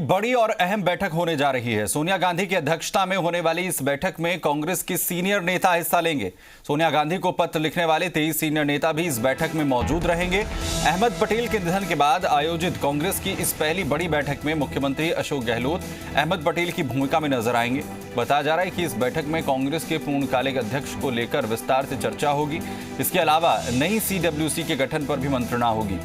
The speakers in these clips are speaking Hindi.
बड़ी और अहम बैठक होने जा रही है। सोनिया गांधी की अध्यक्षता में होने वाली इस बैठक में कांग्रेस के सीनियर नेता हिस्सा लेंगे। सोनिया गांधी को पत्र लिखने वाले 23 सीनियर नेता भी इस बैठक में मौजूद रहेंगे। अहमद पटेल के निधन के बाद आयोजित कांग्रेस की इस पहली बड़ी बैठक में मुख्यमंत्री अशोक गहलोत अहमद पटेल की भूमिका में नजर आएंगे। बताया जा रहा है कि इस बैठक में कांग्रेस के पूर्णकालिक अध्यक्ष को लेकर विस्तार से चर्चा होगी। इसके अलावा नई CWC के गठन पर भी मंत्रणा होगी।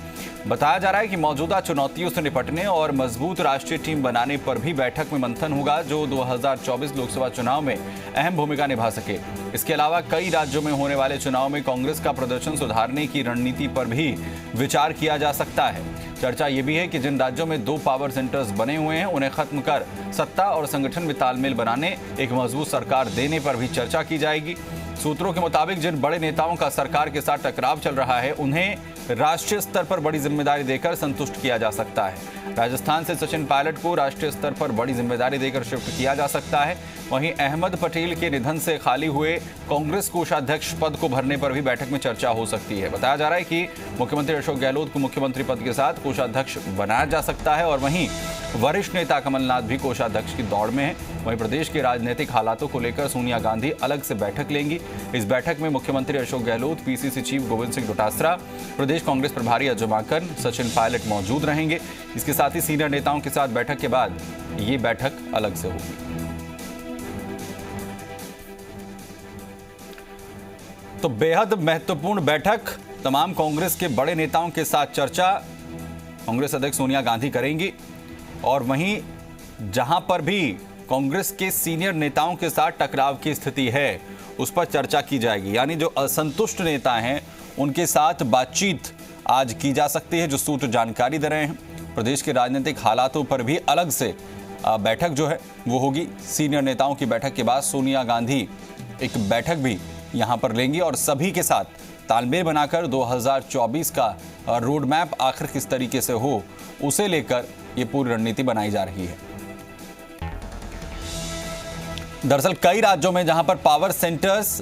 बताया जा रहा है कि मौजूदा चुनौतियों से निपटने और मजबूत राष्ट्रीय टीम बनाने पर भी बैठक में मंथन होगा, जो 2024 लोकसभा चुनाव में अहम भूमिका निभा सके। इसके अलावा कई राज्यों में होने वाले चुनाव में कांग्रेस का प्रदर्शन सुधारने की रणनीति पर भी विचार किया जा सकता है। चर्चा ये भी है कि जिन राज्यों में 2 पावर सेंटर्स बने हुए हैं उन्हें खत्म कर सत्ता और संगठन में तालमेल बनाने, एक मजबूत सरकार देने पर भी चर्चा की जाएगी। सूत्रों के मुताबिक जिन बड़े नेताओं का सरकार के साथ टकराव चल रहा है उन्हें राष्ट्रीय स्तर पर बड़ी जिम्मेदारी देकर संतुष्ट किया जा सकता है। राजस्थान से सचिन पायलट को राष्ट्रीय स्तर पर बड़ी जिम्मेदारी देकर शिफ्ट किया जा सकता है। वहीं अहमद पटेल के निधन से खाली हुए कांग्रेस कोषाध्यक्ष पद को भरने पर भी बैठक में चर्चा हो सकती है। बताया जा रहा है कि मुख्यमंत्री अशोक गहलोत को मुख्यमंत्री पद के साथ कोषाध्यक्ष बनाया जा सकता है और वहीं वरिष्ठ नेता कमलनाथ भी कोषाध्यक्ष की दौड़ में है। वहीं प्रदेश के राजनीतिक हालातों को लेकर सोनिया गांधी अलग से बैठक लेंगी। इस बैठक में मुख्यमंत्री अशोक गहलोत, PCC चीफ गोविंद सिंह डोटासरा, प्रदेश कांग्रेस प्रभारी अजय माकन, सचिन पायलट मौजूद रहेंगे। इसके साथ ही सीनियर नेताओं के साथ बैठक के बाद ये बैठक अलग से होगी। तो बेहद महत्वपूर्ण बैठक, तमाम कांग्रेस के बड़े नेताओं के साथ चर्चा कांग्रेस अध्यक्ष सोनिया गांधी करेंगी और वहीं जहां पर भी कांग्रेस के सीनियर नेताओं के साथ टकराव की स्थिति है उस पर चर्चा की जाएगी। यानी जो असंतुष्ट नेता हैं उनके साथ बातचीत आज की जा सकती है, जो सूत्र जानकारी दे रहे हैं। प्रदेश के राजनीतिक हालातों पर भी अलग से बैठक जो है वो होगी। सीनियर नेताओं की बैठक के बाद सोनिया गांधी एक बैठक भी यहां पर लेंगी और सभी के साथ तालमेल बनाकर 2024 का रोड मैप आखिर किस तरीके से हो उसे लेकर ये पूरी रणनीति बनाई जा रही है। दरअसल कई राज्यों में जहां पर पावर सेंटर्स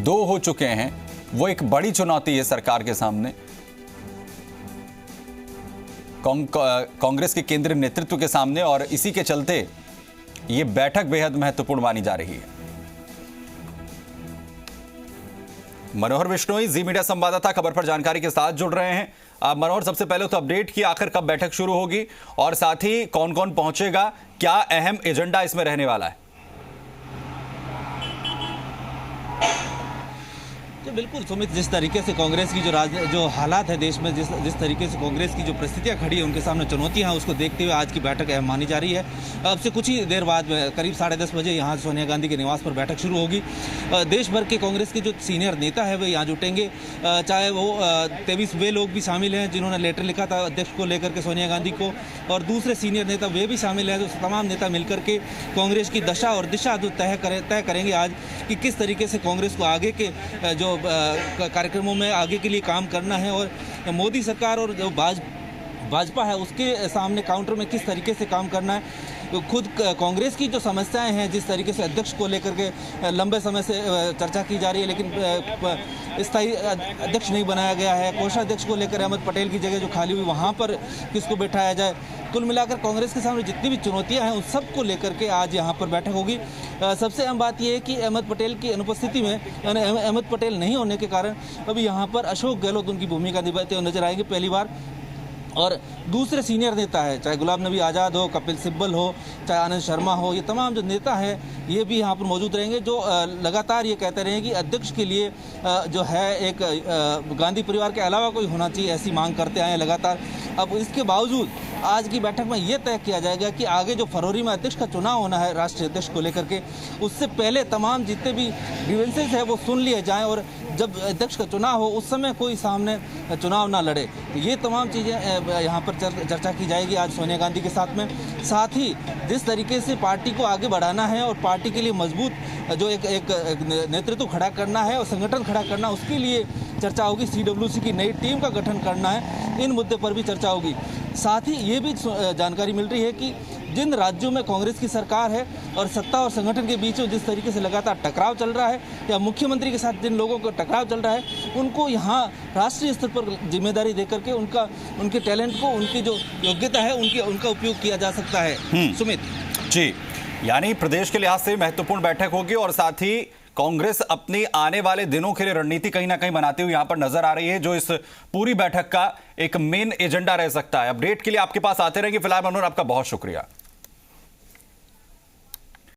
2 हो चुके हैं वो एक बड़ी चुनौती है सरकार के सामने। कांग्रेस के केंद्रीय नेतृत्व के सामने और इसी के चलते ये बैठक बेहद महत्वपूर्ण मानी जा रही है। मनोहर बिश्नोई, जी मीडिया संवाददाता, खबर पर जानकारी के साथ जुड़ रहे हैं। मनोहर, सबसे पहले तो अपडेट की आखिर कब बैठक शुरू होगी और साथ ही कौन कौन पहुंचेगा, क्या अहम एजेंडा इसमें रहने वाला है? तो बिल्कुल सुमित, जिस तरीके से कांग्रेस की जो हालात है देश में, जिस तरीके से कांग्रेस की जो परिस्थितियां खड़ी है, उनके सामने चुनौतियां हैं, उसको देखते हुए आज की बैठक अहम मानी जा रही है। अब से कुछ ही देर बाद करीब 10:30 बजे यहाँ सोनिया गांधी के निवास पर बैठक शुरू होगी। देश भर के कांग्रेस के जो सीनियर नेता है वे यहाँ जुटेंगे, चाहे वो 23 वे लोग भी शामिल हैं जिन्होंने लेटर लिखा था अध्यक्ष को लेकर के सोनिया गांधी को, और दूसरे सीनियर नेता वे भी शामिल हैं। तो तमाम नेता मिलकर के कांग्रेस की दशा और दिशा तय करेंगे आज कि किस तरीके से कांग्रेस को आगे के जो कार्यक्रमों में आगे के लिए काम करना है और मोदी सरकार और जो भाजपा है उसके सामने काउंटर में किस तरीके से काम करना है। तो खुद कांग्रेस की जो समस्याएं हैं, जिस तरीके से अध्यक्ष को लेकर के लंबे समय से चर्चा की जा रही है लेकिन स्थायी अध्यक्ष नहीं बनाया गया है, कोषाध्यक्ष को लेकर अहमद पटेल की जगह जो खाली हुई वहाँ पर किसको बैठाया जाए, कुल मिलाकर कांग्रेस के सामने जितनी भी चुनौतियां हैं उन सब को लेकर के आज यहाँ पर बैठक होगी। सबसे अहम बात यह है कि अहमद पटेल की अनुपस्थिति में, यानी अहमद पटेल नहीं होने के कारण अभी यहाँ पर अशोक गहलोत उनकी भूमिका निभाते हुए नजर आएंगे पहली बार। और दूसरे सीनियर नेता है, चाहे गुलाम नबी आज़ाद हो, कपिल सिब्बल हो, चाहे आनंद शर्मा हो, ये तमाम जो नेता हैं ये भी यहाँ पर मौजूद रहेंगे, जो लगातार ये कहते रहे कि अध्यक्ष के लिए जो है एक गांधी परिवार के अलावा कोई होना चाहिए, ऐसी मांग करते आए हैं लगातार। अब इसके बावजूद आज की बैठक में ये तय किया जाएगा कि आगे जो फरवरी में अध्यक्ष का चुनाव होना है राष्ट्रीय अध्यक्ष को लेकर के, उससे पहले तमाम जितने भी ग्रीवेंसेस है वो सुन लिए जाएं और जब अध्यक्ष का चुनाव हो उस समय कोई सामने चुनाव ना लड़े। तो ये तमाम चीज़ें यहाँ पर चर्चा की जाएगी आज सोनिया गांधी के साथ में। साथ ही जिस तरीके से पार्टी को आगे बढ़ाना है और पार्टी के लिए मजबूत जो एक नेतृत्व खड़ा करना है और संगठन खड़ा करना, उसके लिए चर्चा होगी। CWC की नई टीम का गठन करना है, इन मुद्दे पर भी चर्चा होगी। साथ ही ये भी जानकारी मिल रही है कि जिन राज्यों में कांग्रेस की सरकार है और सत्ता और संगठन के बीच में जिस तरीके से लगातार टकराव चल रहा है, या मुख्यमंत्री के साथ जिन लोगों को टकराव चल रहा है, उनको यहाँ राष्ट्रीय स्तर पर जिम्मेदारी देकर के उनके टैलेंट को, उनकी जो योग्यता है, उनका उपयोग किया जा सकता है। सुमित जी, यानी प्रदेश के लिहाज से महत्वपूर्ण बैठक होगी और साथ ही कांग्रेस अपनी आने वाले दिनों के लिए रणनीति कहीं ना कहीं बनाती हुई यहां पर नजर आ रही है, जो इस पूरी बैठक का एक मेन एजेंडा रह सकता है। अपडेट के लिए आपके पास आते रहेंगे। फिलहाल मनोहर, आपका बहुत शुक्रिया।